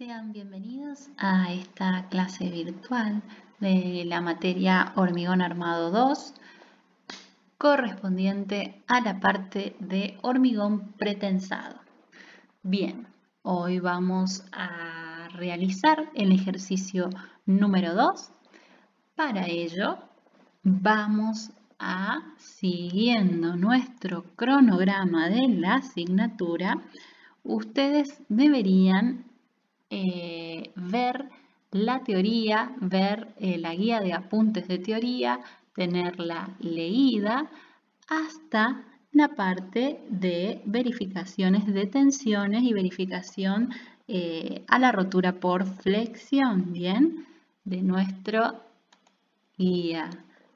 Sean bienvenidos a esta clase virtual de la materia Hormigón Armado 2, correspondiente a la parte de hormigón pretensado. Bien, hoy vamos a realizar el ejercicio número 2. Para ello, vamos a, siguiendo nuestro cronograma de la asignatura, ustedes deberían ver la teoría, ver la guía de apuntes de teoría, tenerla leída hasta la parte de verificaciones de tensiones y verificación a la rotura por flexión, ¿bien? De nuestro guía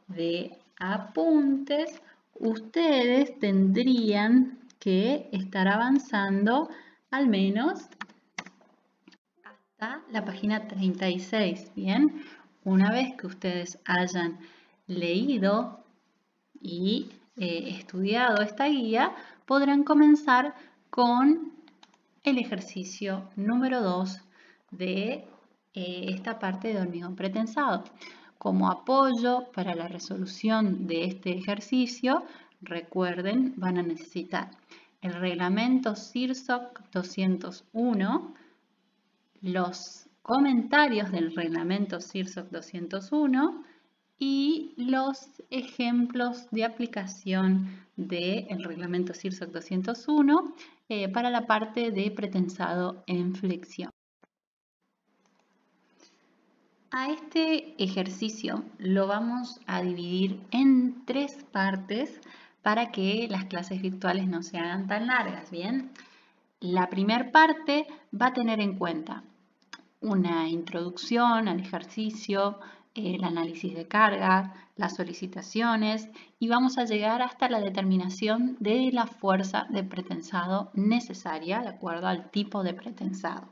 de apuntes, ustedes tendrían que estar avanzando al menos la página 36, ¿bien? Una vez que ustedes hayan leído y estudiado esta guía, podrán comenzar con el ejercicio número 2 de esta parte de hormigón pretensado. Como apoyo para la resolución de este ejercicio, recuerden, van a necesitar el reglamento CIRSOC 201, los comentarios del reglamento CIRSOC 201 y los ejemplos de aplicación del reglamento CIRSOC 201 para la parte de pretensado en flexión. A este ejercicio lo vamos a dividir en 3 partes para que las clases virtuales no se hagan tan largas, ¿bien? La primera parte va a tener en cuenta una introducción al ejercicio, el análisis de carga, las solicitaciones y vamos a llegar hasta la determinación de la fuerza de pretensado necesaria de acuerdo al tipo de pretensado.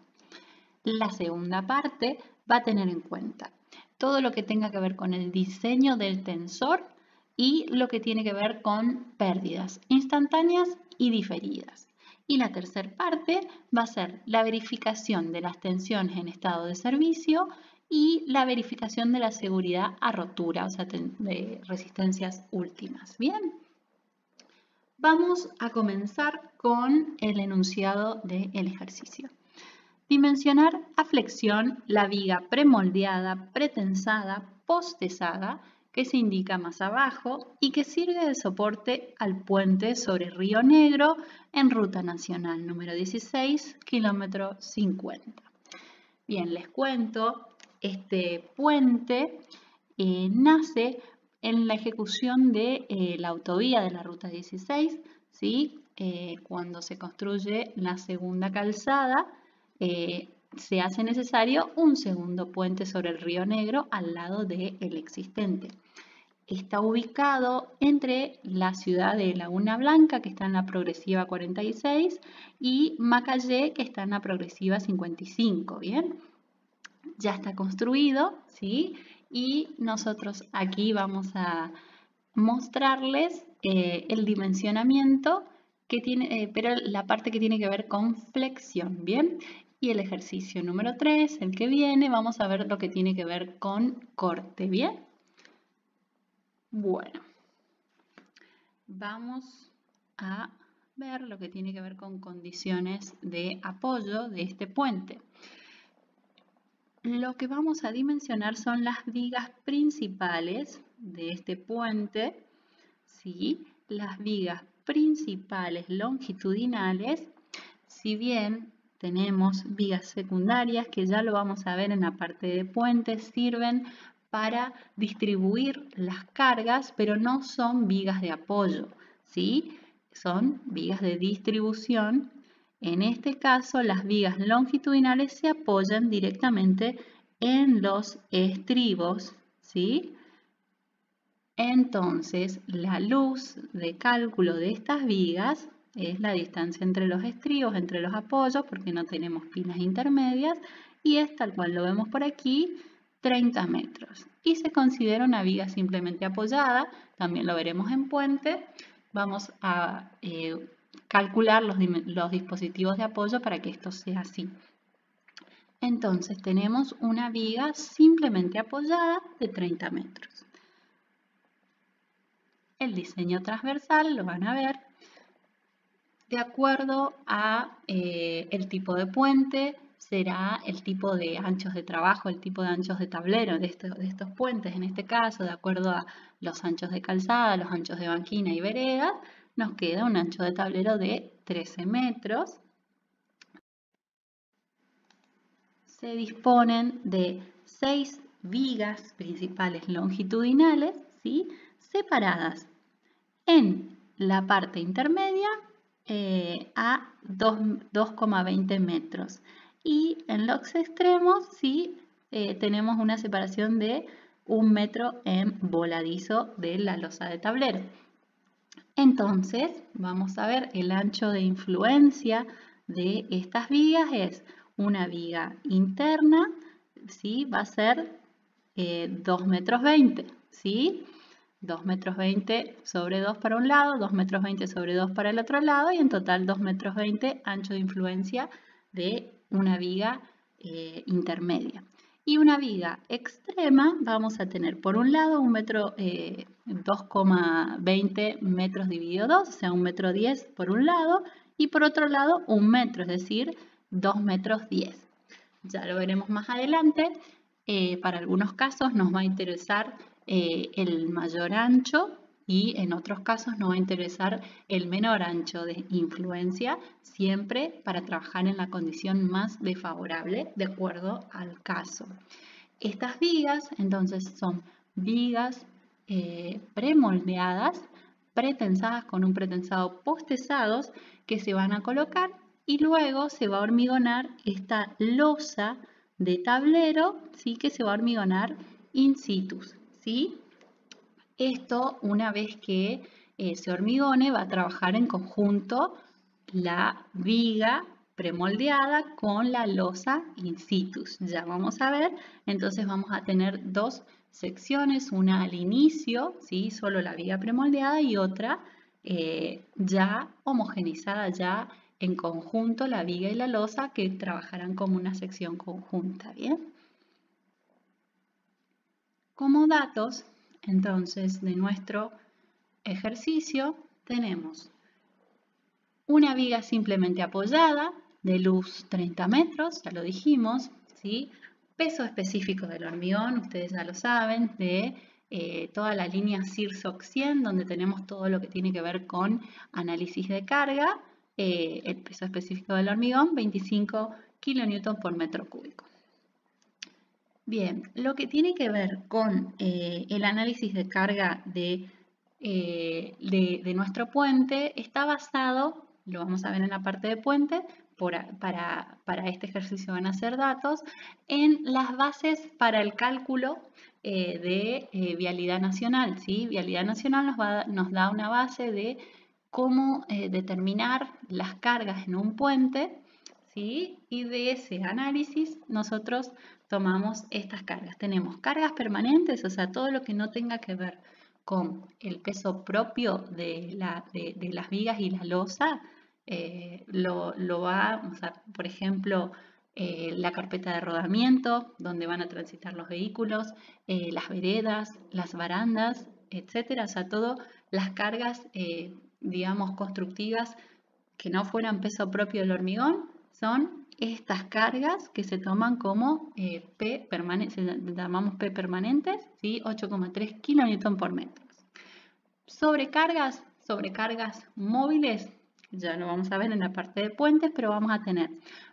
La segunda parte va a tener en cuenta todo lo que tenga que ver con el diseño del tensor y lo que tiene que ver con pérdidas instantáneas y diferidas. Y la tercera parte va a ser la verificación de las tensiones en estado de servicio y la verificación de la seguridad a rotura, o sea, de resistencias últimas. Bien, vamos a comenzar con el enunciado del ejercicio. Dimensionar a flexión la viga premoldeada, pretensada, postesada, que se indica más abajo y que sirve de soporte al puente sobre Río Negro en Ruta Nacional número 16, kilómetro 50. Bien, les cuento, este puente nace en la ejecución de la autovía de la Ruta 16, ¿sí? Cuando se construye la segunda calzada, se hace necesario un segundo puente sobre el Río Negro al lado del existente. Está ubicado entre la ciudad de Laguna Blanca, que está en la progresiva 46, y Macayé, que está en la progresiva 55, ¿bien? Ya está construido, ¿sí? Y nosotros aquí vamos a mostrarles el dimensionamiento que tiene, pero la parte que tiene que ver con flexión, ¿bien? Y el ejercicio número 3, el que viene, vamos a ver lo que tiene que ver con corte, ¿bien? Bueno, vamos a ver lo que tiene que ver con condiciones de apoyo de este puente. Lo que vamos a dimensionar son las vigas principales de este puente, ¿sí? Las vigas principales longitudinales, si bien tenemos vigas secundarias, que ya lo vamos a ver en la parte de puentes, sirven para distribuir las cargas, pero no son vigas de apoyo, ¿sí? Son vigas de distribución. En este caso, las vigas longitudinales se apoyan directamente en los estribos, ¿sí? Entonces, la luz de cálculo de estas vigas es la distancia entre los estribos, entre los apoyos, porque no tenemos pilas intermedias, y es tal cual lo vemos por aquí, 30 metros. Y se considera una viga simplemente apoyada, también lo veremos en puente. Vamos a calcular los dispositivos de apoyo para que esto sea así. Entonces tenemos una viga simplemente apoyada de 30 metros. El diseño transversal lo van a ver de acuerdo a el tipo de puente, será el tipo de anchos de trabajo, el tipo de anchos de tablero de estos puentes. En este caso, de acuerdo a los anchos de calzada, los anchos de banquina y vereda, nos queda un ancho de tablero de 13 metros. Se disponen de 6 vigas principales longitudinales, ¿sí?, separadas en la parte intermedia a 2,20 metros y en los extremos sí tenemos una separación de 1 metro en voladizo de la losa de tablero. Entonces vamos a ver el ancho de influencia de estas vigas. Es una viga interna, ¿sí?, va a ser 2,20 metros, ¿sí? 2,20 metros sobre 2 para un lado, 2,20 metros sobre 2 para el otro lado y en total 2,20 metros ancho de influencia de una viga intermedia. Y una viga extrema vamos a tener por un lado 2,20 metros dividido 2, o sea 1,10 metros por un lado y por otro lado 1 metro, es decir 2,10 metros. Ya lo veremos más adelante. Para algunos casos nos va a interesar el mayor ancho y en otros casos nos va a interesar el menor ancho de influencia, siempre para trabajar en la condición más desfavorable de acuerdo al caso. Estas vigas entonces son vigas premoldeadas, pretensadas con un pretensado postesados que se van a colocar y luego se va a hormigonar esta losa de tablero, ¿sí?, que se va a hormigonar in situ, ¿sí? Esto, una vez que se hormigone, va a trabajar en conjunto la viga premoldeada con la losa in situ. Ya vamos a ver, entonces vamos a tener dos secciones, una al inicio, ¿sí?, solo la viga premoldeada y otra ya homogenizada, ya en conjunto la viga y la losa que trabajarán como una sección conjunta, ¿bien? Como datos, entonces, de nuestro ejercicio, tenemos una viga simplemente apoyada de luz 30 metros, ya lo dijimos, ¿sí? Peso específico del hormigón, ustedes ya lo saben, de toda la línea CIRSOC 100, donde tenemos todo lo que tiene que ver con análisis de carga. El peso específico del hormigón, 25 kilonewton por metro cúbico. Bien, lo que tiene que ver con el análisis de carga de nuestro puente está basado, lo vamos a ver en la parte de puente, para este ejercicio van a ser datos, en las bases para el cálculo de vialidad nacional, ¿sí? Vialidad nacional nos da una base de cómo determinar las cargas en un puente, ¿sí? Y de ese análisis nosotros tomamos estas cargas. Tenemos cargas permanentes, o sea, todo lo que no tenga que ver con el peso propio de las vigas y la losa, o sea, por ejemplo, la carpeta de rodamiento, donde van a transitar los vehículos, las veredas, las barandas, etcétera. O sea, todas las cargas, digamos, constructivas que no fueran peso propio del hormigón, son estas cargas que se toman como P permanentes, llamamos P permanentes, ¿sí? 8,3 kN por metro. Sobrecargas móviles, ya lo vamos a ver en la parte de puentes, pero vamos a tener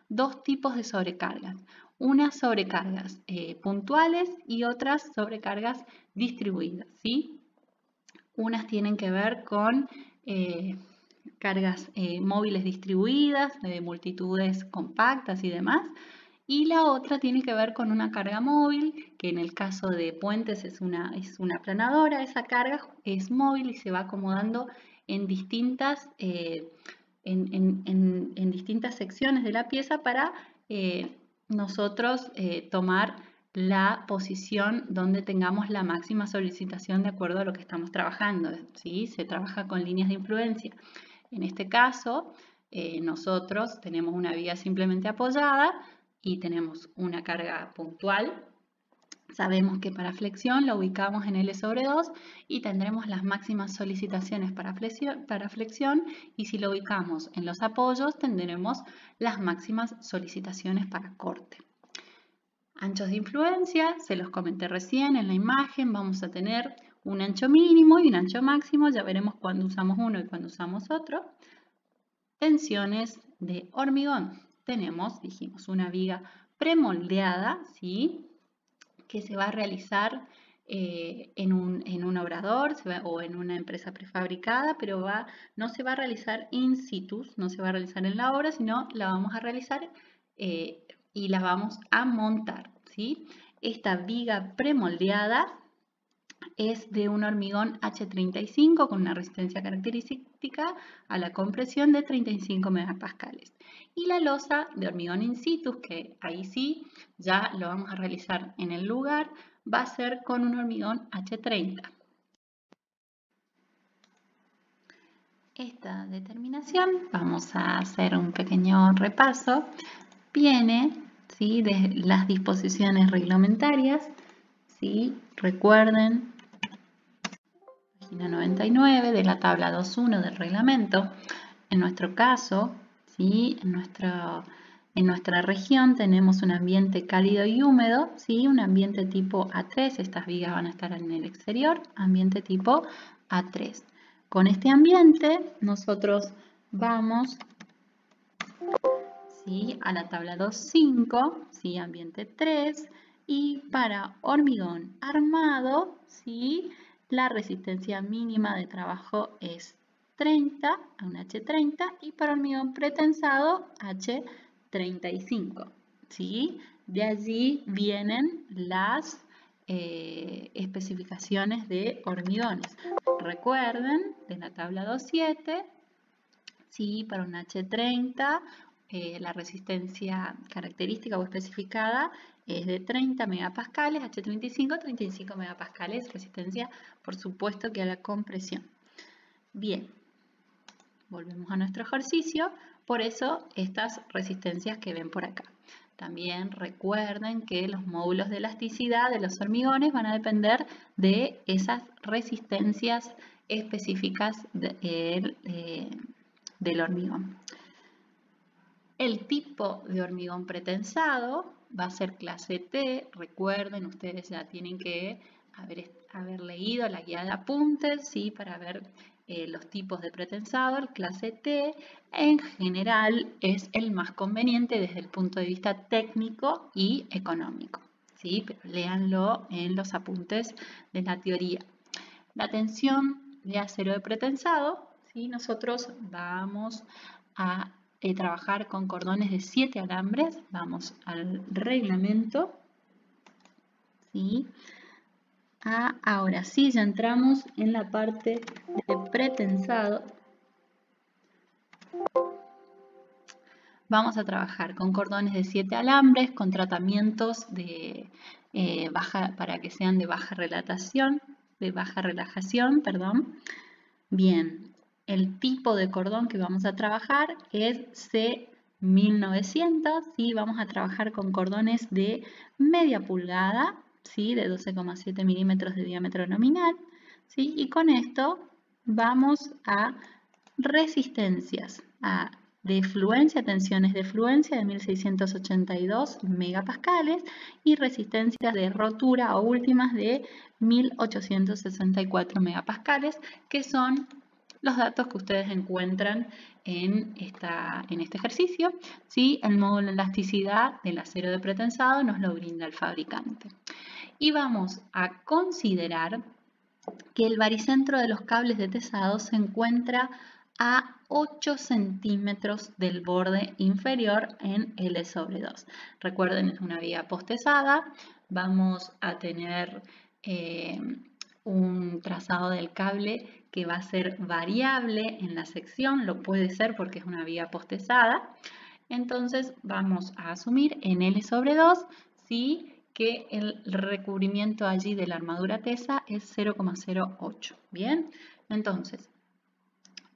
dos tipos de sobrecargas. Unas sobrecargas puntuales y otras sobrecargas distribuidas, ¿sí? Unas tienen que ver con cargas móviles distribuidas, de multitudes compactas y demás. Y la otra tiene que ver con una carga móvil, que en el caso de puentes es una aplanadora. Esa carga es móvil y se va acomodando en distintas, en distintas secciones de la pieza para nosotros tomar la posición donde tengamos la máxima solicitación de acuerdo a lo que estamos trabajando, ¿sí? Se trabaja con líneas de influencia. En este caso, nosotros tenemos una viga simplemente apoyada y tenemos una carga puntual, sabemos que para flexión lo ubicamos en L sobre 2 y tendremos las máximas solicitaciones para flexión, y si lo ubicamos en los apoyos tendremos las máximas solicitaciones para corte. Anchos de influencia, se los comenté recién en la imagen, vamos a tener un ancho mínimo y un ancho máximo, ya veremos cuándo usamos uno y cuándo usamos otro. Tensiones de hormigón, tenemos, dijimos, una viga premoldeada, ¿sí?, que se va a realizar en un obrador o en una empresa prefabricada, pero no se va a realizar in situ, no se va a realizar en la obra, sino la vamos a realizar y la vamos a montar, ¿sí? Esta viga premoldeada es de un hormigón H35 con una resistencia característica a la compresión de 35 megapascales. Y la losa de hormigón in situ, que ahí sí ya lo vamos a realizar en el lugar, va a ser con un hormigón H30. Esta determinación, vamos a hacer un pequeño repaso, viene, ¿sí?, de las disposiciones reglamentarias, ¿sí? Recuerden, página 99 de la tabla 2.1 del reglamento. En nuestro caso, ¿sí?, en nuestra región tenemos un ambiente cálido y húmedo, ¿sí?, un ambiente tipo A3, estas vigas van a estar en el exterior, ambiente tipo A3. Con este ambiente nosotros vamos, ¿sí?, a la tabla 2.5, ¿sí?, ambiente 3, y para hormigón armado, ¿sí?, la resistencia mínima de trabajo es 30, a un H30, y para hormigón pretensado H35, ¿sí? De allí vienen las especificaciones de hormigones. Recuerden, de la tabla 2.7, ¿sí?, para un H30, la resistencia característica o especificada es de 30 megapascales, H35, 35 megapascales, resistencia, por supuesto, que a la compresión. Bien, volvemos a nuestro ejercicio, por eso estas resistencias que ven por acá. También recuerden que los módulos de elasticidad de los hormigones van a depender de esas resistencias específicas del hormigón. El tipo de hormigón pretensado va a ser clase T. Recuerden, ustedes ya tienen que haber leído la guía de apuntes, ¿sí?, para ver los tipos de pretensado. El clase T en general es el más conveniente desde el punto de vista técnico y económico, ¿sí?, pero léanlo en los apuntes de la teoría. La tensión de acero de pretensado, ¿sí?, nosotros vamos a trabajar con cordones de 7 alambres. Vamos al reglamento, ¿sí? Ahora sí, ya entramos en la parte de pretensado. Vamos a trabajar con cordones de 7 alambres, con tratamientos para que sean de baja relajación, perdón. Bien, el tipo de cordón que vamos a trabajar es C1900, ¿sí? Vamos a trabajar con cordones de media pulgada, ¿sí?, de 12,7 milímetros de diámetro nominal, ¿sí? Y con esto vamos a resistencias de fluencia, tensiones de fluencia de 1682 megapascales y resistencias de rotura o últimas de 1864 megapascales, que son los datos que ustedes encuentran en este ejercicio, ¿sí? El módulo de elasticidad del acero de pretensado nos lo brinda el fabricante. Y vamos a considerar que el baricentro de los cables de tesado se encuentra a 8 centímetros del borde inferior en L sobre 2. Recuerden, es una viga postesada. Vamos a tener un trazado del cable que va a ser variable en la sección, lo puede ser porque es una viga postesada. Entonces vamos a asumir en L sobre 2, ¿sí?, que el recubrimiento allí de la armadura tesa es 0,08. Bien, entonces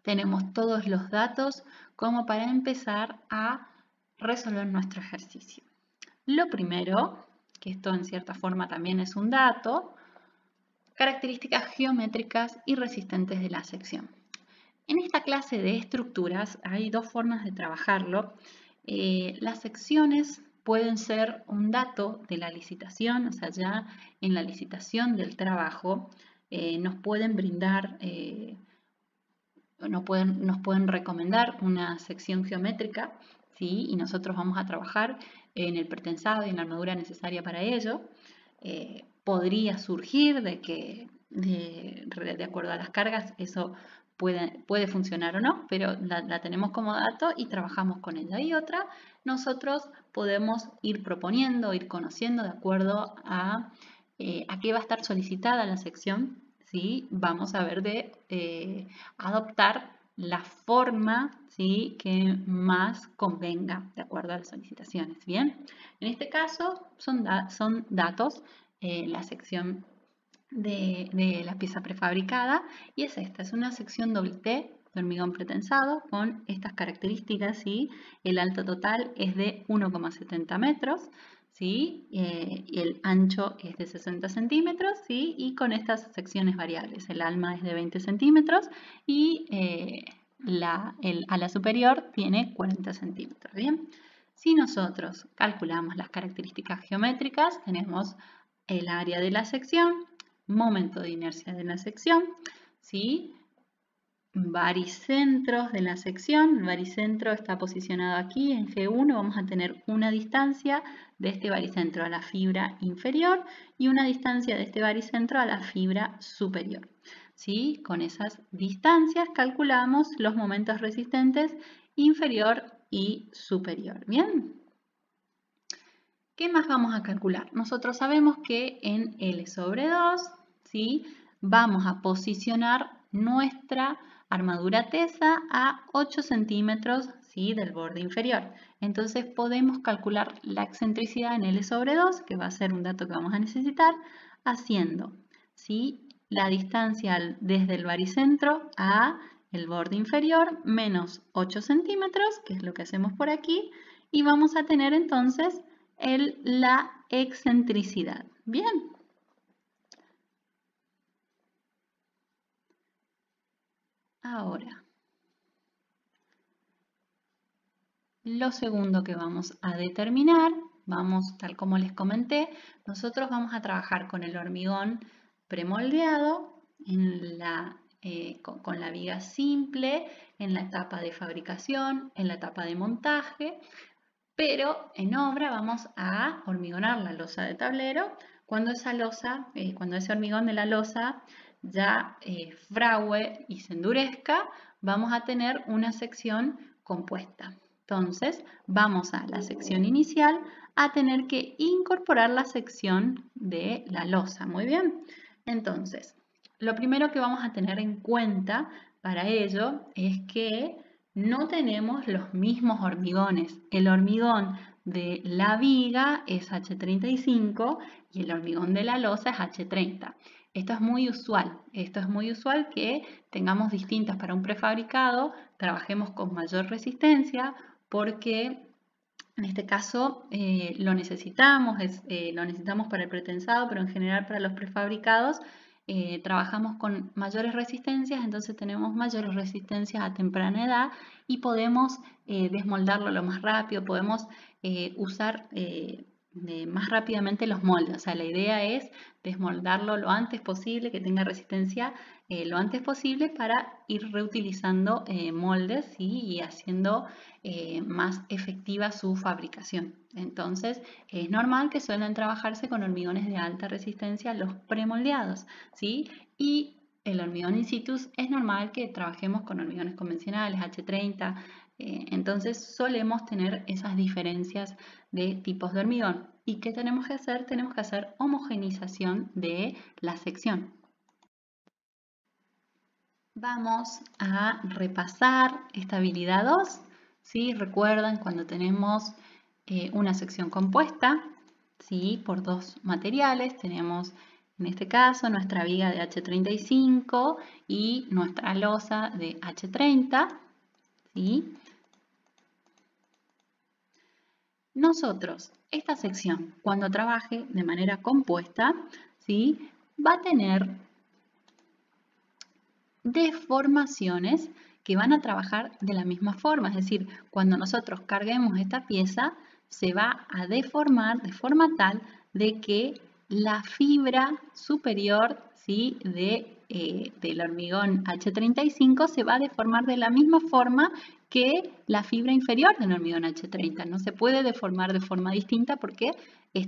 tenemos todos los datos como para empezar a resolver nuestro ejercicio. Lo primero, que esto en cierta forma también es un dato, características geométricas y resistentes de la sección. En esta clase de estructuras hay dos formas de trabajarlo. Las secciones pueden ser un dato de la licitación, o sea, ya en la licitación del trabajo nos pueden brindar, nos pueden recomendar una sección geométrica, ¿sí? Y nosotros vamos a trabajar en el pretensado y en la armadura necesaria para ello. Podría surgir de que, de acuerdo a las cargas, eso puede funcionar o no, pero la tenemos como dato y trabajamos con ella. Y otra, nosotros podemos ir proponiendo, ir conociendo de acuerdo a qué va a estar solicitada la sección, ¿sí? Vamos a ver de adoptar la forma, ¿sí?, que más convenga de acuerdo a las solicitaciones. Bien, en este caso son datos, la sección de la pieza prefabricada, y es esta, es una sección doble T de hormigón pretensado con estas características, ¿sí? El alto total es de 1,70 metros, ¿sí? Y el ancho es de 60 centímetros, ¿sí? Y con estas secciones variables, el alma es de 20 centímetros y el ala superior tiene 40 centímetros, ¿bien? Si nosotros calculamos las características geométricas, tenemos el área de la sección, momento de inercia de la sección, ¿sí? Baricentros de la sección. El baricentro está posicionado aquí en G1. Vamos a tener una distancia de este baricentro a la fibra inferior y una distancia de este baricentro a la fibra superior, ¿sí? Con esas distancias calculamos los momentos resistentes inferior y superior. ¿Bien? ¿Qué más vamos a calcular? Nosotros sabemos que en L sobre 2, ¿sí?, vamos a posicionar nuestra armadura tesa a 8 centímetros, ¿sí?, del borde inferior. Entonces podemos calcular la excentricidad en L sobre 2, que va a ser un dato que vamos a necesitar, haciendo, ¿sí?, la distancia desde el baricentro a el borde inferior menos 8 centímetros, que es lo que hacemos por aquí, y vamos a tener entonces la excentricidad. Bien. Ahora, lo segundo que vamos a determinar, tal como les comenté, nosotros vamos a trabajar con el hormigón premoldeado con la viga simple en la etapa de fabricación, en la etapa de montaje, pero en obra vamos a hormigonar la losa de tablero cuando cuando ese hormigón de la losa ya frague y se endurezca, vamos a tener una sección compuesta. Entonces, vamos a la sección inicial a tener que incorporar la sección de la losa. Muy bien. Entonces, lo primero que vamos a tener en cuenta para ello es que no tenemos los mismos hormigones. El hormigón de la viga es H35 y el hormigón de la losa es H30. Esto es muy usual que tengamos distintas para un prefabricado, trabajemos con mayor resistencia porque en este caso lo necesitamos para el pretensado, pero en general para los prefabricados trabajamos con mayores resistencias, entonces tenemos mayores resistencias a temprana edad y podemos desmoldarlo lo más rápido, podemos usar más rápidamente los moldes. O sea, la idea es desmoldarlo lo antes posible, que tenga resistencia lo antes posible para ir reutilizando moldes, ¿sí?, y haciendo más efectiva su fabricación. Entonces, es normal que suelen trabajarse con hormigones de alta resistencia, los premoldeados, ¿sí? Y el hormigón in situ es normal que trabajemos con hormigones convencionales, H30, entonces solemos tener esas diferencias de tipos de hormigón. ¿Y qué tenemos que hacer? Tenemos que hacer homogenización de la sección. Vamos a repasar esta habilidad 2. ¿Sí? Recuerdan cuando tenemos una sección compuesta, ¿sí?, por dos materiales, tenemos en este caso nuestra viga de H35 y nuestra losa de H30, ¿sí? nosotros, esta sección, cuando trabaje de manera compuesta, ¿sí? Va a tener deformaciones que van a trabajar de la misma forma, es decir, cuando nosotros carguemos esta pieza, se va a deformar de forma tal de que la fibra superior, ¿sí? Del hormigón H35 se va a deformar de la misma forma que la fibra inferior del hormigón H30. No se puede deformar de forma distinta porque es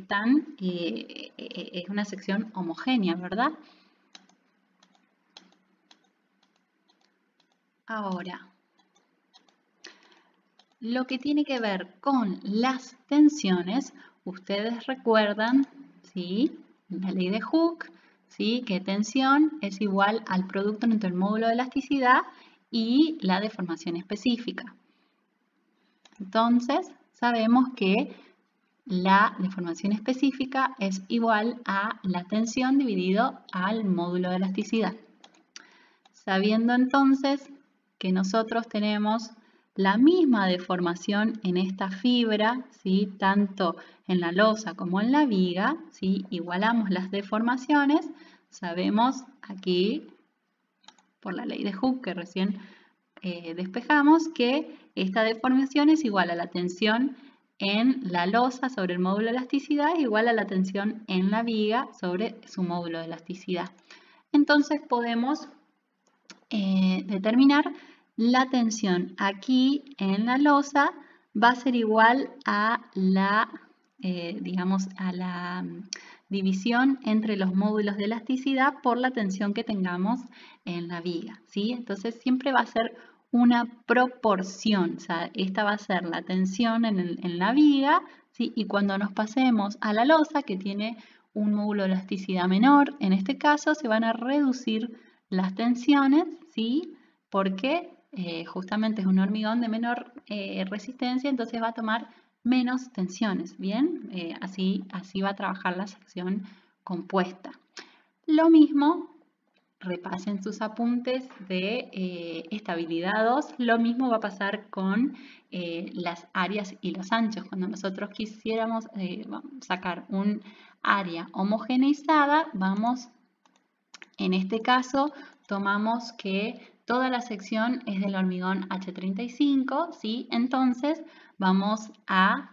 una sección homogénea, ¿verdad? Ahora, lo que tiene que ver con las tensiones, ustedes recuerdan, ¿sí? La ley de Hooke, ¿sí? Que tensión es igual al producto entre el módulo de elasticidad y la deformación específica. Entonces, sabemos que la deformación específica es igual a la tensión dividido al módulo de elasticidad. Sabiendo entonces que nosotros tenemos la misma deformación en esta fibra, ¿sí? Tanto en la losa como en la viga, ¿sí? Igualamos las deformaciones, sabemos aquí, por la ley de Hooke que recién despejamos, que esta deformación es igual a la tensión en la losa sobre el módulo de elasticidad igual a la tensión en la viga sobre su módulo de elasticidad. Entonces podemos determinar la tensión aquí en la losa va a ser igual a la, digamos, a la división entre los módulos de elasticidad por la tensión que tengamos en la viga, ¿sí? Entonces siempre va a ser una proporción, o sea, esta va a ser la tensión en la viga, ¿sí? Y cuando nos pasemos a la losa, que tiene un módulo de elasticidad menor, en este caso se van a reducir las tensiones, ¿sí? Porque justamente es un hormigón de menor resistencia, entonces va a tomar menos tensiones, ¿bien? Así va a trabajar la sección compuesta. Lo mismo, repasen sus apuntes de estabilidad 2, lo mismo va a pasar con las áreas y los anchos. Cuando nosotros quisiéramos sacar un área homogeneizada, en este caso, tomamos que toda la sección es del hormigón H35, ¿sí? Entonces, vamos a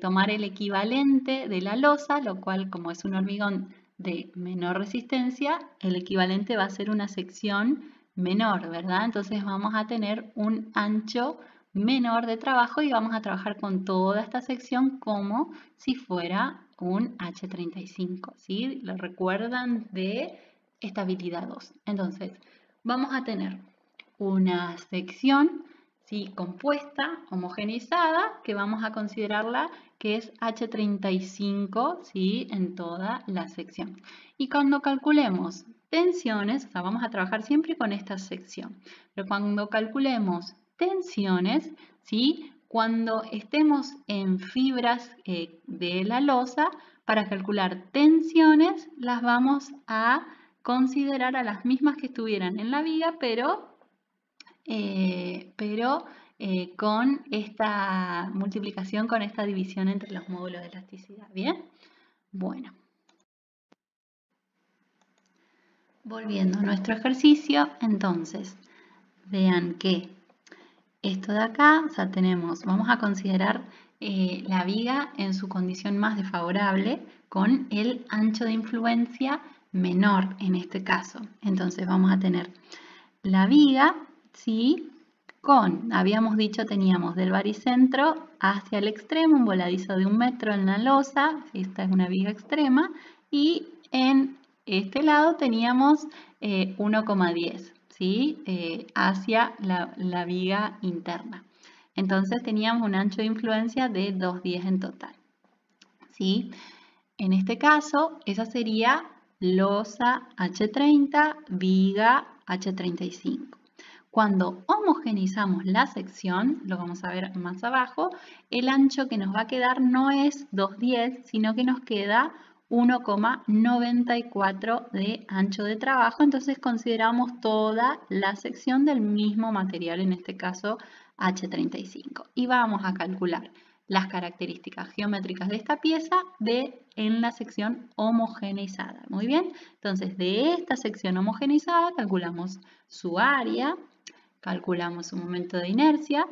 tomar el equivalente de la losa, lo cual, como es un hormigón de menor resistencia, el equivalente va a ser una sección menor, ¿verdad? Entonces, vamos a tener un ancho menor de trabajo y vamos a trabajar con toda esta sección como si fuera un H35, ¿sí? ¿Lo recuerdan de estabilidad 2? Entonces, vamos a tener una sección, ¿sí? Compuesta, homogeneizada, que vamos a considerarla que es H35, ¿sí? En toda la sección. Y cuando calculemos tensiones, o sea, vamos a trabajar siempre con esta sección, pero cuando calculemos tensiones, ¿sí? Cuando estemos en fibras de la losa, para calcular tensiones las vamos a considerar a las mismas que estuvieran en la viga, pero con esta multiplicación, con esta división entre los módulos de elasticidad. ¿Bien? Bueno. Volviendo a nuestro ejercicio, entonces, vean que esto de acá, o sea, vamos a considerar la viga en su condición más desfavorable con el ancho de influencia menor en este caso. Entonces vamos a tener la viga, ¿sí? Habíamos dicho, teníamos del baricentro hacia el extremo, un voladizo de 1 metro en la losa, esta es una viga extrema, y en este lado teníamos 1,10, ¿sí? Hacia la viga interna. Entonces teníamos un ancho de influencia de 2,10 en total, ¿sí? En este caso, esa sería losa H30, viga H35. Cuando homogeneizamos la sección, lo vamos a ver más abajo, el ancho que nos va a quedar no es 2,10, sino que nos queda 1,94 de ancho de trabajo. Entonces consideramos toda la sección del mismo material, en este caso H35. Y vamos a calcular las características geométricas de esta pieza en la sección homogeneizada. Muy bien, entonces de esta sección homogeneizada calculamos su área, calculamos su momento de inercia,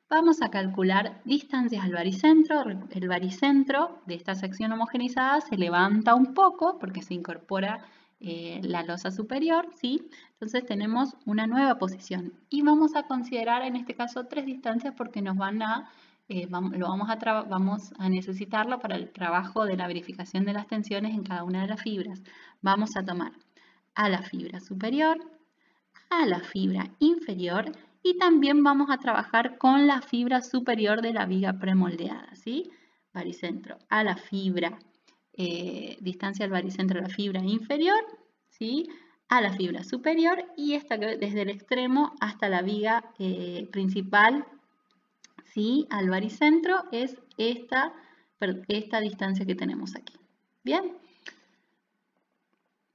vamos a calcular distancias al baricentro. El baricentro de esta sección homogeneizada se levanta un poco porque se incorpora la losa superior, ¿sí? Entonces tenemos una nueva posición y vamos a considerar en este caso 3 distancias porque nos van a, vamos a necesitarlo para el trabajo de la verificación de las tensiones en cada una de las fibras. Vamos a tomar a la fibra superior, a la fibra inferior y también vamos a trabajar con la fibra superior de la viga premoldeada, ¿sí? Baricentro a la fibra, distancia del baricentro a la fibra inferior, ¿sí? A la fibra superior y esta desde el extremo hasta la viga principal, ¿sí? Al baricentro es esta distancia que tenemos aquí. Bien.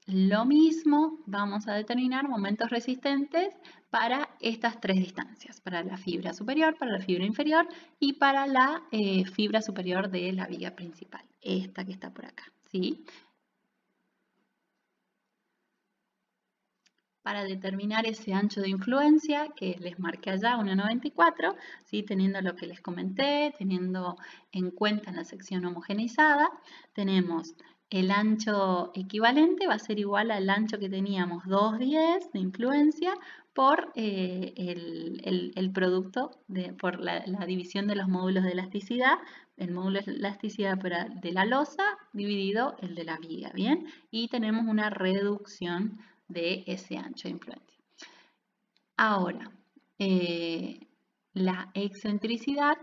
Lo mismo vamos a determinar momentos resistentes para estas 3 distancias, para la fibra superior, para la fibra inferior y para la fibra superior de la viga principal, esta que está por acá, ¿sí? Para determinar ese ancho de influencia que les marqué allá, 1,94, ¿sí? Teniendo lo que les comenté, teniendo en cuenta la sección homogeneizada, tenemos el ancho equivalente, va a ser igual al ancho que teníamos 2,10 de influencia por el producto, por la división de los módulos de elasticidad, el módulo de elasticidad de la losa dividido el de la viga, ¿bien? Y tenemos una reducción de ese ancho de influencia. Ahora, la excentricidad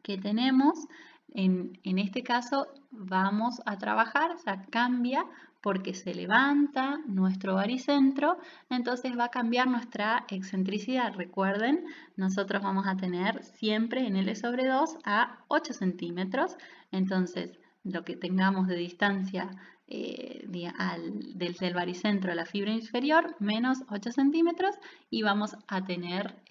que tenemos, en este caso vamos a trabajar, o sea, cambia porque se levanta nuestro baricentro, entonces va a cambiar nuestra excentricidad. Recuerden, nosotros vamos a tener siempre en L sobre 2 a 8 centímetros, entonces lo que tengamos de distancia desde el baricentro a la fibra inferior, menos 8 centímetros, y vamos a tener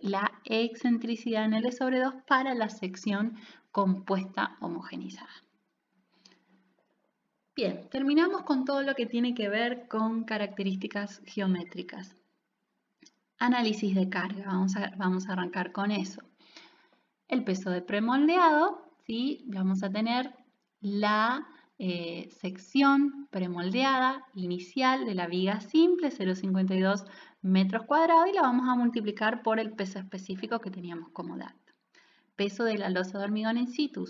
la excentricidad en L sobre 2 para la sección compuesta homogeneizada. Bien, terminamos con todo lo que tiene que ver con características geométricas. Análisis de carga, vamos a arrancar con eso. El peso de premoldeado, ¿sí? Vamos a tener la sección premoldeada inicial de la viga simple, 0,52 metros cuadrados, y la vamos a multiplicar por el peso específico que teníamos como dato. Peso de la losa de hormigón in situ.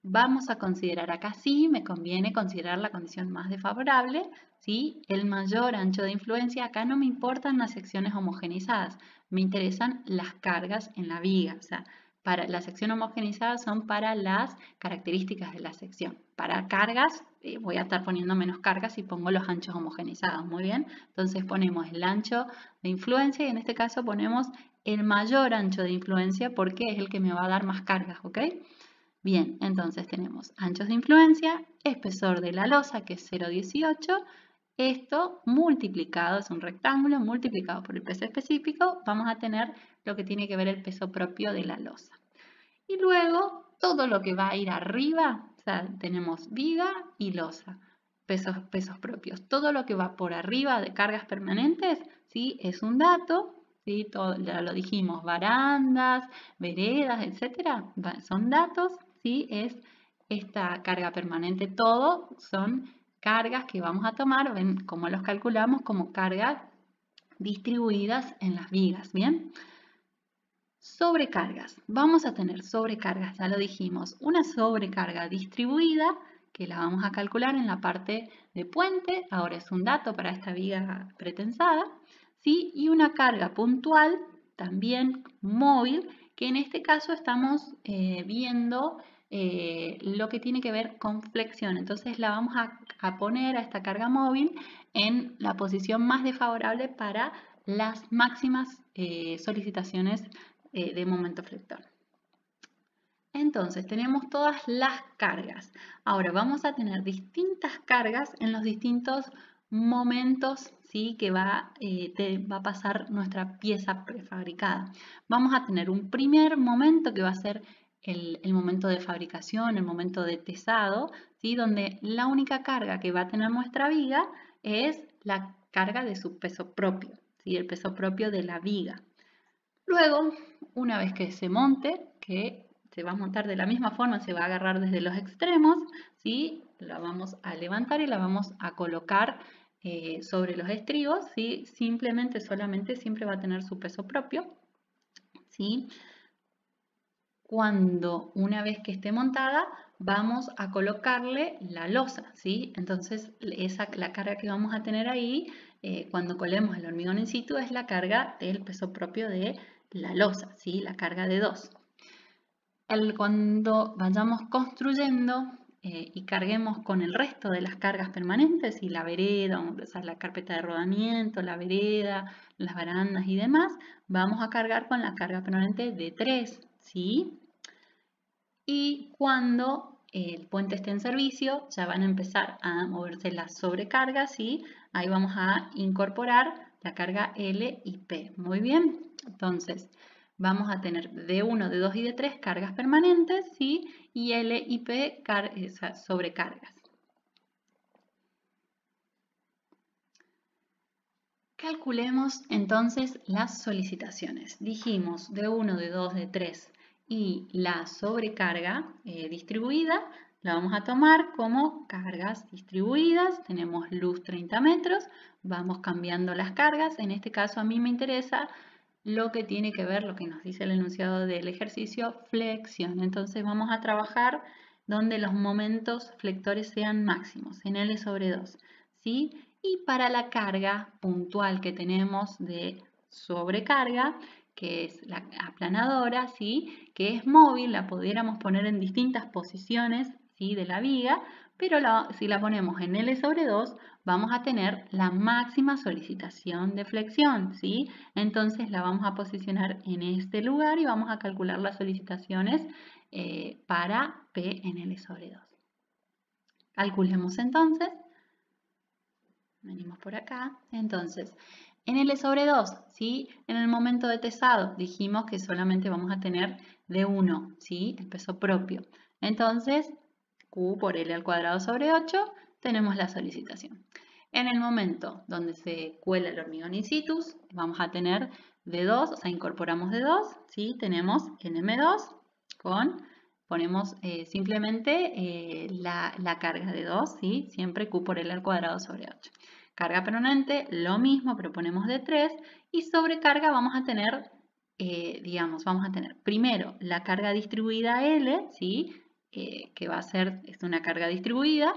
Vamos a considerar acá sí, me conviene considerar la condición más desfavorable, ¿sí? El mayor ancho de influencia. Acá no me importan las secciones homogeneizadas, me interesan las cargas en la viga, o sea, para la sección homogeneizada son para las características de la sección. Para cargas, voy a estar poniendo menos cargas y pongo los anchos homogeneizados. Muy bien, entonces ponemos el ancho de influencia y en este caso ponemos el mayor ancho de influencia porque es el que me va a dar más cargas, ¿ok? Bien, entonces tenemos anchos de influencia, espesor de la losa que es 0,18. Esto multiplicado, es un rectángulo, multiplicado por el peso específico, vamos a tener lo que tiene que ver el peso propio de la losa. Y luego todo lo que va a ir arriba, o sea, tenemos viga y losa, pesos propios. Todo lo que va por arriba de cargas permanentes, ¿sí? Es un dato, ¿sí? Ya lo dijimos, barandas, veredas, etcétera, son datos, ¿sí? Es esta carga permanente, todo son cargas que vamos a tomar, ven cómo los calculamos como cargas distribuidas en las vigas, ¿bien? Sobrecargas. Vamos a tener sobrecargas, ya lo dijimos, una sobrecarga distribuida que la vamos a calcular en la parte de puente, ahora es un dato para esta viga pretensada, ¿sí? Y una carga puntual, también móvil, que en este caso estamos viendo lo que tiene que ver con flexión. Entonces la vamos a poner a esta carga móvil en la posición más desfavorable para las máximas solicitaciones de momento flector. Entonces tenemos todas las cargas. Ahora vamos a tener distintas cargas en los distintos momentos, ¿sí? Que va a pasar nuestra pieza prefabricada. Vamos a tener un primer momento que va a ser el momento de fabricación, el momento de tesado, ¿sí? Donde la única carga que va a tener nuestra viga es la carga de su peso propio, ¿sí? El peso propio de la viga. Luego, una vez que se monte, que se va a montar de la misma forma, se va a agarrar desde los extremos, ¿sí? La vamos a levantar y la vamos a colocar sobre los estribos, ¿sí? Solamente siempre va a tener su peso propio, ¿sí? Cuando una vez que esté montada, vamos a colocarle la losa, ¿sí? Entonces, la carga que vamos a tener ahí, cuando colemos el hormigón in situ, es la carga del peso propio de la losa, ¿sí? La carga de 2. Cuando vayamos construyendo y carguemos con el resto de las cargas permanentes y la vereda, o sea, la carpeta de rodamiento, la vereda, las barandas y demás, vamos a cargar con la carga permanente de 3, ¿sí? Y cuando el puente esté en servicio, ya van a empezar a moverse las sobrecargas y ahí vamos a incorporar la carga L y P. Muy bien, entonces vamos a tener de 1, de 2 y de 3 cargas permanentes, ¿sí? Y L y P sobrecargas. Calculemos entonces las solicitaciones. Dijimos de 1, de 2, de 3 y la sobrecarga distribuida la vamos a tomar como cargas distribuidas. Tenemos luz 30 metros, vamos cambiando las cargas. En este caso a mí me interesa lo que tiene que ver, lo que nos dice el enunciado del ejercicio, flexión. Entonces vamos a trabajar donde los momentos flectores sean máximos, en L sobre 2, ¿sí? Y para la carga puntual que tenemos de sobrecarga, que es la aplanadora, ¿sí? Que es móvil, la pudiéramos poner en distintas posiciones, ¿sí? De la viga, pero si la ponemos en L sobre 2, vamos a tener la máxima solicitación de flexión, ¿sí? Entonces la vamos a posicionar en este lugar y vamos a calcular las solicitaciones para P en L sobre 2. Calculemos entonces. Venimos por acá. Entonces, en L sobre 2, ¿sí? En el momento de tesado dijimos que solamente vamos a tener de 1, ¿sí? El peso propio. Entonces, Q por L al cuadrado sobre 8, tenemos la solicitación. En el momento donde se cuela el hormigón in situ, vamos a tener de 2, o sea, incorporamos de 2, ¿sí? Tenemos NM2 ponemos simplemente la carga de 2, ¿sí? Siempre Q por L al cuadrado sobre 8. Carga permanente, lo mismo, pero ponemos de 3. Y sobrecarga vamos a tener, vamos a tener primero la carga distribuida L, ¿sí? Que va a ser una carga distribuida,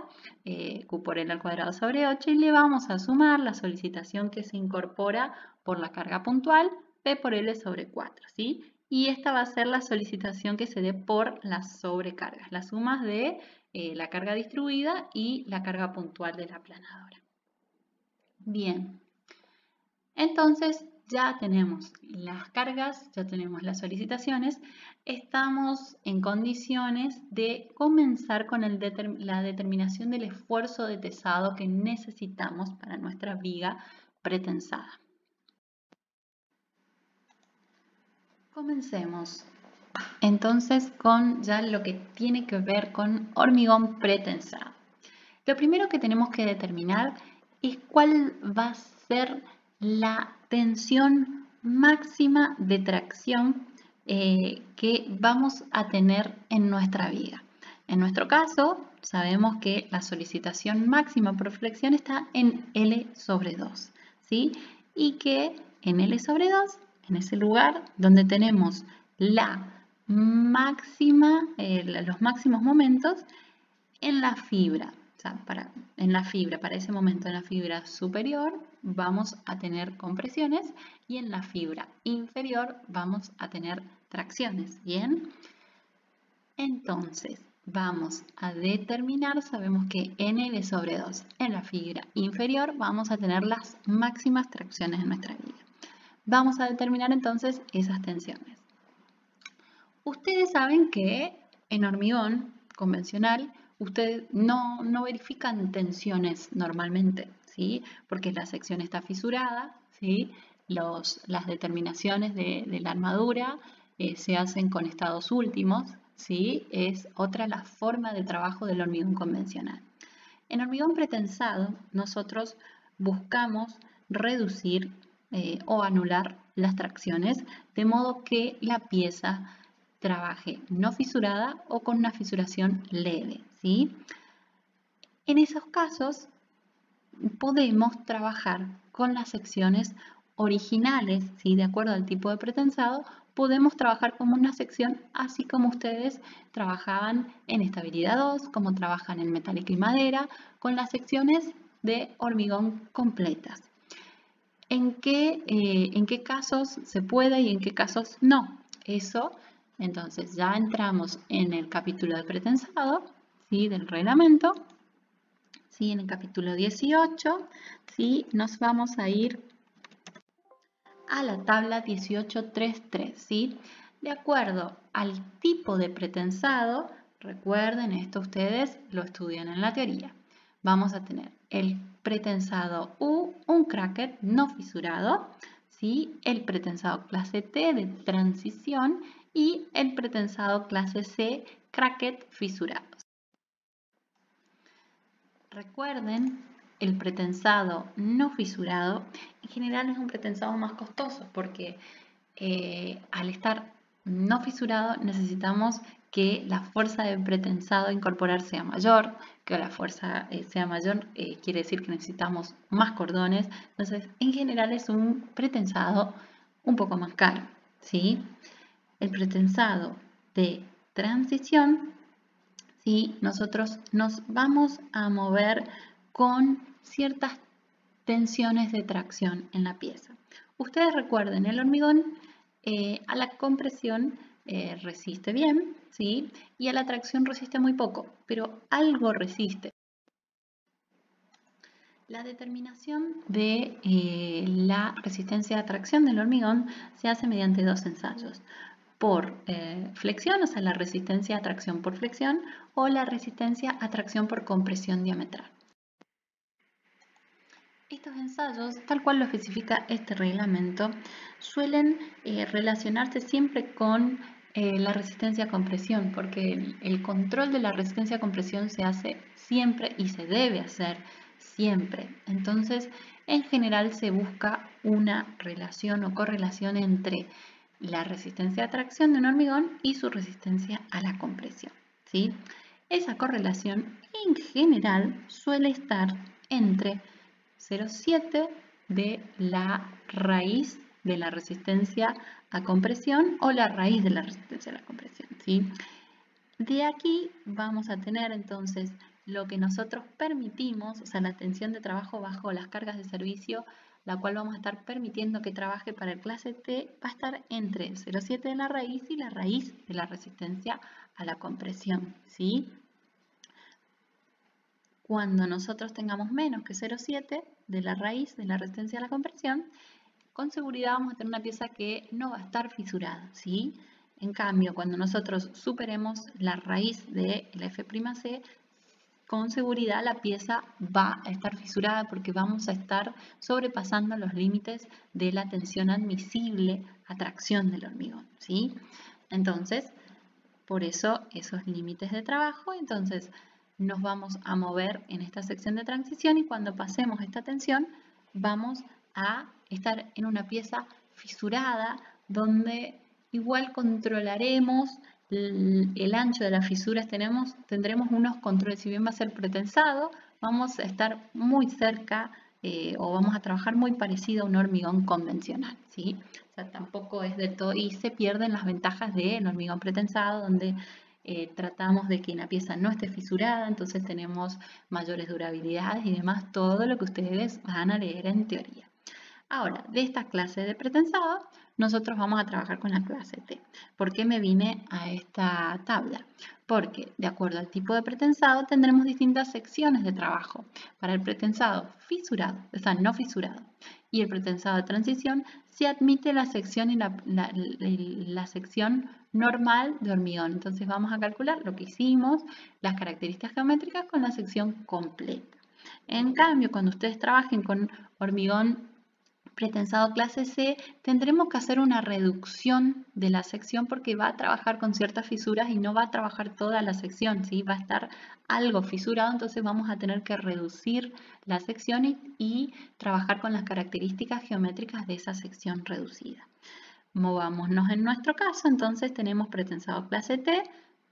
Q por L al cuadrado sobre 8, y le vamos a sumar la solicitación que se incorpora por la carga puntual, P por L sobre 4, ¿sí? Y esta va a ser la solicitación que se dé por las sobrecargas, las sumas de la carga distribuida y la carga puntual de la aplanadora. Bien, entonces ya tenemos las cargas, ya tenemos las solicitaciones, estamos en condiciones de comenzar con la determinación del esfuerzo de tesado que necesitamos para nuestra viga pretensada. Comencemos entonces con ya lo que tiene que ver con hormigón pretensado. Lo primero que tenemos que determinar es cuál va a ser la tensión máxima de tracción que vamos a tener en nuestra viga. En nuestro caso, sabemos que la solicitación máxima por flexión está en L sobre 2, ¿sí? Y que en L sobre 2, en ese lugar donde tenemos la máxima, los máximos momentos, en la fibra, o sea, para ese momento en la fibra superior vamos a tener compresiones y en la fibra inferior vamos a tener tracciones, ¿bien? Entonces, vamos a determinar, sabemos que en L sobre 2 en la fibra inferior vamos a tener las máximas tracciones en nuestra viga. Vamos a determinar entonces esas tensiones. Ustedes saben que en hormigón convencional ustedes no verifican tensiones normalmente, ¿sí? Porque la sección está fisurada, ¿sí? Las determinaciones de la armadura se hacen con estados últimos, ¿sí? Es otra la forma de trabajo del hormigón convencional. En hormigón pretensado, nosotros buscamos reducir o anular las tracciones, de modo que la pieza trabaje no fisurada o con una fisuración leve, ¿sí? En esos casos, podemos trabajar con las secciones originales, ¿sí? De acuerdo al tipo de pretensado, podemos trabajar como una sección, así como ustedes trabajaban en estabilidad 2, como trabajan en metálica y madera, con las secciones de hormigón completas. ¿En qué casos se puede y en qué casos no? Eso, entonces ya entramos en el capítulo de pretensado, ¿sí? Del reglamento. ¿Sí? En el capítulo 18, ¿sí? Nos vamos a ir a la tabla 18.3.3, ¿sí? De acuerdo al tipo de pretensado, recuerden, esto ustedes lo estudian en la teoría. Vamos a tener el pretensado U, un cracket no fisurado, ¿sí? El pretensado clase T de transición y el pretensado clase C, cracket fisurado. Recuerden, el pretensado no fisurado en general es un pretensado más costoso porque al estar no fisurado necesitamos que la fuerza del pretensado a incorporar sea mayor, que la fuerza sea mayor quiere decir que necesitamos más cordones, entonces en general es un pretensado un poco más caro, ¿sí? El pretensado de transición, ¿sí? Nosotros nos vamos a mover con ciertas tensiones de tracción en la pieza. Ustedes recuerden, el hormigón a la compresión resiste bien, ¿sí? Y a la tracción resiste muy poco, pero algo resiste. La determinación de la resistencia a tracción del hormigón se hace mediante dos ensayos. Por flexión, o sea, la resistencia a tracción por flexión, o la resistencia a tracción por compresión diametral. Estos ensayos, tal cual lo especifica este reglamento, suelen relacionarse siempre con la resistencia a compresión, porque el control de la resistencia a compresión se hace siempre y se debe hacer siempre. Entonces, en general se busca una relación o correlación entre la resistencia a tracción de un hormigón y su resistencia a la compresión, ¿sí? Esa correlación en general suele estar entre 0,7 de la raíz de la resistencia a compresión o la raíz de la resistencia a la compresión, ¿sí? De aquí vamos a tener entonces lo que nosotros permitimos, o sea, la tensión de trabajo bajo las cargas de servicio, la cual vamos a estar permitiendo que trabaje para el clase T, va a estar entre 0,7 de la raíz y la raíz de la resistencia a la compresión, ¿sí? Cuando nosotros tengamos menos que 0,7 de la raíz de la resistencia a la compresión, con seguridad vamos a tener una pieza que no va a estar fisurada, ¿sí? En cambio, cuando nosotros superemos la raíz de la F'C, con seguridad la pieza va a estar fisurada porque vamos a estar sobrepasando los límites de la tensión admisible a tracción del hormigón, ¿sí? Entonces, por eso esos límites de trabajo, entonces nos vamos a mover en esta sección de transición y cuando pasemos esta tensión vamos a estar en una pieza fisurada donde igual controlaremos el ancho de las fisuras, tendremos unos controles, si bien va a ser pretensado, vamos a estar muy cerca o vamos a trabajar muy parecido a un hormigón convencional, ¿sí? O sea, tampoco es del todo, y se pierden las ventajas del hormigón pretensado, donde tratamos de que la pieza no esté fisurada, entonces tenemos mayores durabilidades y demás, todo lo que ustedes van a leer en teoría. Ahora, de esta clase de pretensado, nosotros vamos a trabajar con la clase T. ¿Por qué me vine a esta tabla? Porque, de acuerdo al tipo de pretensado, tendremos distintas secciones de trabajo. Para el pretensado fisurado, o sea, no fisurado, y el pretensado de transición, se admite la sección y la sección normal de hormigón. Entonces vamos a calcular lo que hicimos, las características geométricas con la sección completa. En cambio, cuando ustedes trabajen con hormigón pretensado clase C, tendremos que hacer una reducción de la sección porque va a trabajar con ciertas fisuras y no va a trabajar toda la sección, ¿sí? Va a estar algo fisurado, entonces vamos a tener que reducir la sección y trabajar con las características geométricas de esa sección reducida. Movámonos en nuestro caso, entonces tenemos pretensado clase T.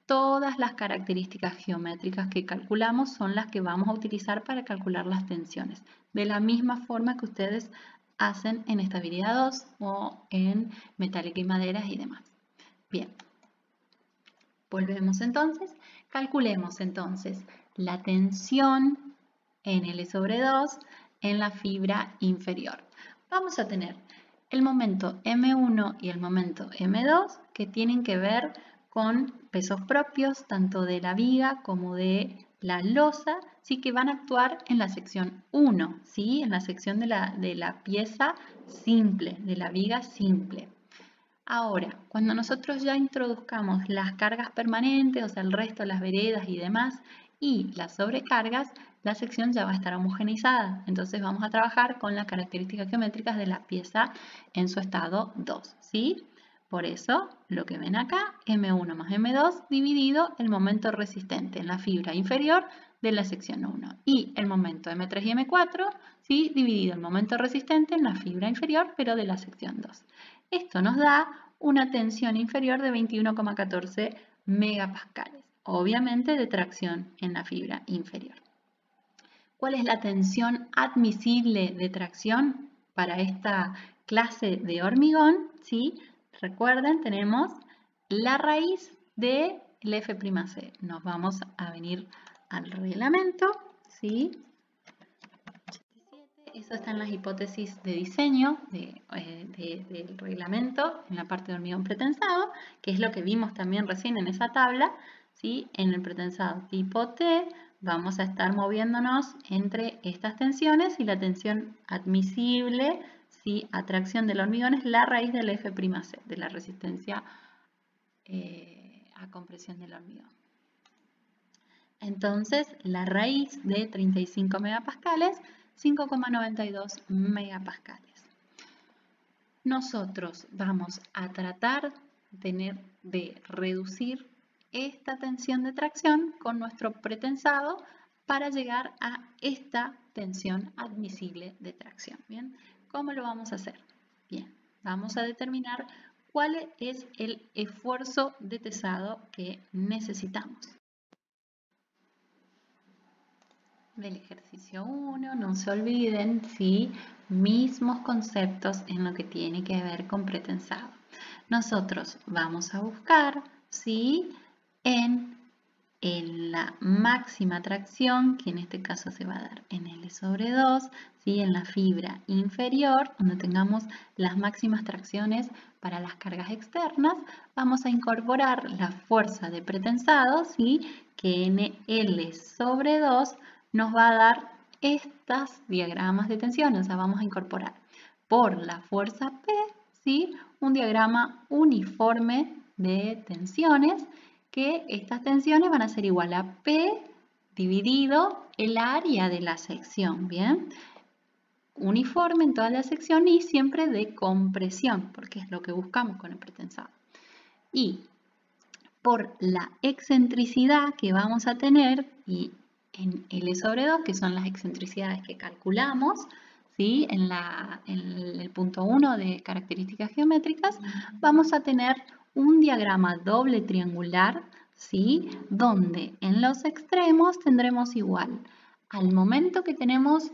Todas las características geométricas que calculamos son las que vamos a utilizar para calcular las tensiones, de la misma forma que ustedes hacen en estabilidad 2 o en metálica y maderas y demás. Bien, volvemos entonces, calculemos entonces la tensión en L sobre 2 en la fibra inferior. Vamos a tener el momento M1 y el momento M2 que tienen que ver con pesos propios tanto de la viga como de la losa, sí que van a actuar en la sección 1, ¿sí? En la sección de la pieza simple, de la viga simple. Ahora, cuando nosotros ya introduzcamos las cargas permanentes, o sea, el resto, las veredas y demás, y las sobrecargas, la sección ya va a estar homogeneizada. Entonces vamos a trabajar con las características geométricas de la pieza en su estado 2, ¿sí? Por eso, lo que ven acá, M1 más M2 dividido el momento resistente en la fibra inferior de la sección 1 y el momento M3 y M4, ¿sí? Dividido el momento resistente en la fibra inferior, pero de la sección 2. Esto nos da una tensión inferior de 21,14 megapascales, obviamente de tracción en la fibra inferior. ¿Cuál es la tensión admisible de tracción para esta clase de hormigón? ¿Sí? Recuerden, tenemos la raíz de F'(C). Nos vamos a venir al reglamento, ¿sí? Eso está en las hipótesis de diseño del reglamento, en la parte de hormigón pretensado, que es lo que vimos también recién en esa tabla, ¿sí? En el pretensado tipo T vamos a estar moviéndonos entre estas tensiones y la tensión admisible, ¿sí? A tracción del hormigón es la raíz del F'(C), de la resistencia a compresión del hormigón. Entonces, la raíz de 35 megapascales, 5,92 megapascales. Nosotros vamos a tratar de reducir esta tensión de tracción con nuestro pretensado para llegar a esta tensión admisible de tracción. ¿Bien? ¿Cómo lo vamos a hacer? Bien, vamos a determinar cuál es el esfuerzo de tesado que necesitamos. Del ejercicio 1, no se olviden, ¿sí? Mismos conceptos en lo que tiene que ver con pretensado. Nosotros vamos a buscar, ¿sí? En la máxima tracción, que en este caso se va a dar en L sobre 2, ¿sí? En la fibra inferior, donde tengamos las máximas tracciones para las cargas externas, vamos a incorporar la fuerza de pretensado, ¿sí? Que en L sobre 2 nos va a dar estos diagramas de tensión, o sea, vamos a incorporar por la fuerza P, ¿sí? Un diagrama uniforme de tensiones, que estas tensiones van a ser igual a P dividido el área de la sección, ¿bien? Uniforme en toda la sección y siempre de compresión, porque es lo que buscamos con el pretensado. Y por la excentricidad que vamos a tener, y en L sobre 2, que son las excentricidades que calculamos, ¿sí? En el punto 1 de características geométricas, vamos a tener un diagrama doble triangular, ¿sí? Donde en los extremos tendremos igual al momento que tenemos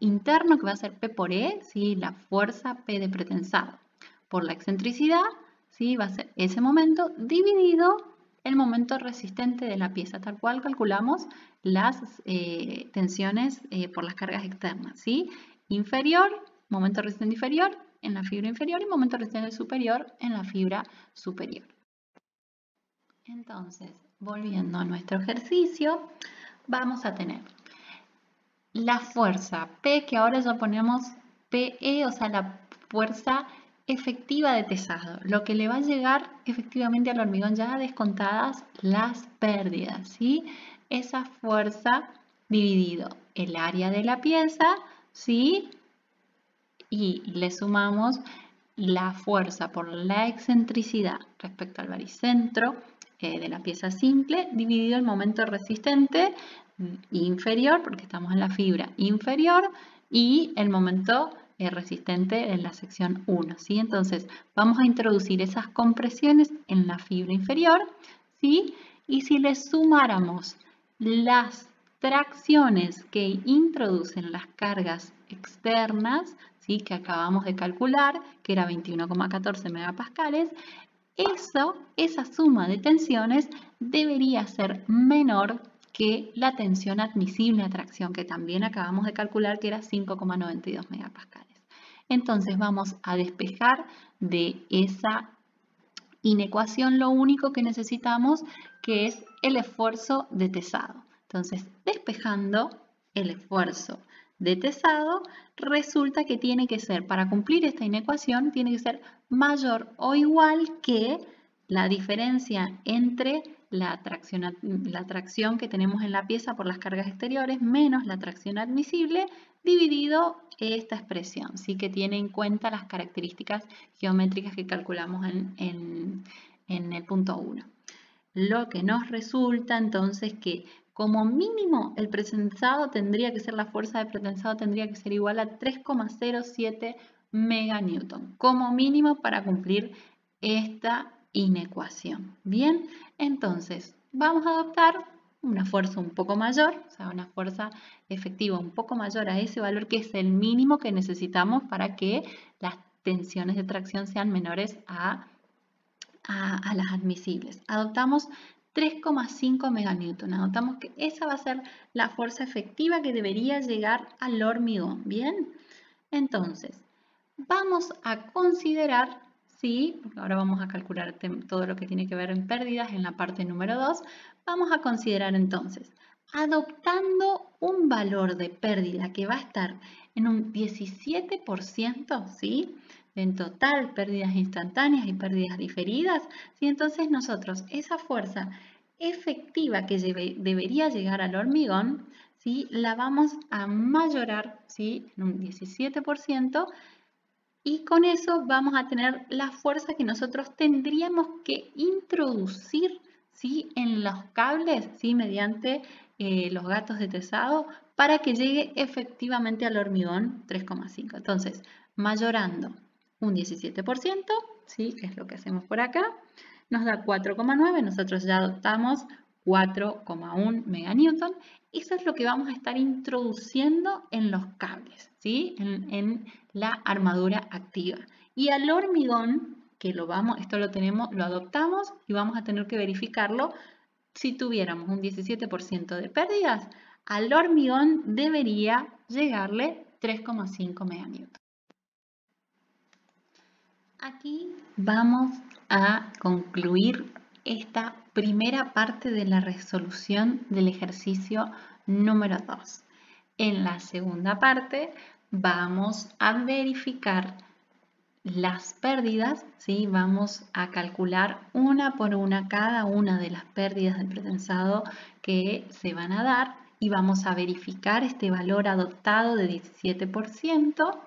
interno, que va a ser P por E, ¿sí? La fuerza P de pretensado, por la excentricidad, ¿sí? Va a ser ese momento dividido el momento resistente de la pieza, tal cual calculamos las tensiones por las cargas externas, ¿sí? Inferior, momento resistente inferior en la fibra inferior y momento resistente superior en la fibra superior. Entonces, volviendo a nuestro ejercicio, vamos a tener la fuerza P, que ahora ya ponemos PE, o sea, la fuerza efectiva de tesado, lo que le va a llegar efectivamente al hormigón ya descontadas las pérdidas, ¿sí? Esa fuerza dividido el área de la pieza, ¿sí? y le sumamos la fuerza por la excentricidad respecto al baricentro de la pieza simple dividido el momento resistente inferior, porque estamos en la fibra inferior, y el momento resistente en la sección 1, ¿sí? Entonces vamos a introducir esas compresiones en la fibra inferior, ¿sí? Y si le sumáramos las tracciones que introducen las cargas externas, ¿sí? Que acabamos de calcular, que era 21,14 megapascales, esa suma de tensiones debería ser menor que la tensión admisible a tracción, que también acabamos de calcular que era 5,92 megapascales. Entonces vamos a despejar de esa inecuación lo único que necesitamos, que es el esfuerzo de tesado. Entonces, despejando el esfuerzo de tesado, resulta que tiene que ser, para cumplir esta inecuación, tiene que ser mayor o igual que la diferencia entre la tracción que tenemos en la pieza por las cargas exteriores menos la tracción admisible dividido esta expresión, ¿sí? Que tiene en cuenta las características geométricas que calculamos en el punto 1. Lo que nos resulta entonces que como mínimo el pretensado tendría que ser, la fuerza de pretensado tendría que ser igual a 3,07 meganewton, como mínimo para cumplir esta inecuación. Bien, entonces vamos a adoptar una fuerza un poco mayor, o sea, una fuerza efectiva un poco mayor a ese valor que es el mínimo que necesitamos para que las tensiones de tracción sean menores a las admisibles. Adoptamos 3,5 meganewton. Adoptamos que esa va a ser la fuerza efectiva que debería llegar al hormigón. Bien, entonces vamos a considerar, sí, ahora vamos a calcular todo lo que tiene que ver en pérdidas en la parte número 2. Vamos a considerar entonces, adoptando un valor de pérdida que va a estar en un 17%, ¿sí? En total, pérdidas instantáneas y pérdidas diferidas, ¿sí? Entonces nosotros esa fuerza efectiva que debería llegar al hormigón, ¿sí? La vamos a mayorar, ¿sí? En un 17%, y con eso vamos a tener la fuerza que nosotros tendríamos que introducir, ¿sí? En los cables, ¿sí? Mediante los gatos de tesado para que llegue efectivamente al hormigón 3,5. Entonces, mayorando un 17%, ¿sí? Que es lo que hacemos por acá, nos da 4,9, nosotros ya adoptamos 4,1 meganewton. Eso es lo que vamos a estar introduciendo en los cables, ¿sí? En la armadura activa. Y al hormigón, que esto lo adoptamos y vamos a tener que verificarlo. Si tuviéramos un 17% de pérdidas, al hormigón debería llegarle 3,5 meganewton. Aquí vamos a concluir esta primera parte de la resolución del ejercicio número 2. En la segunda parte vamos a verificar las pérdidas, ¿sí? Vamos a calcular una por una cada una de las pérdidas del pretensado que se van a dar y vamos a verificar este valor adoptado de 17%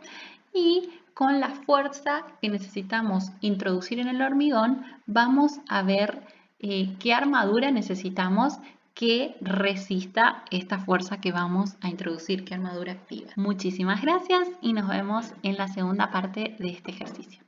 y con la fuerza que necesitamos introducir en el hormigón vamos a ver qué armadura necesitamos que resista esta fuerza que vamos a introducir, qué armadura activa. Muchísimas gracias y nos vemos en la segunda parte de este ejercicio.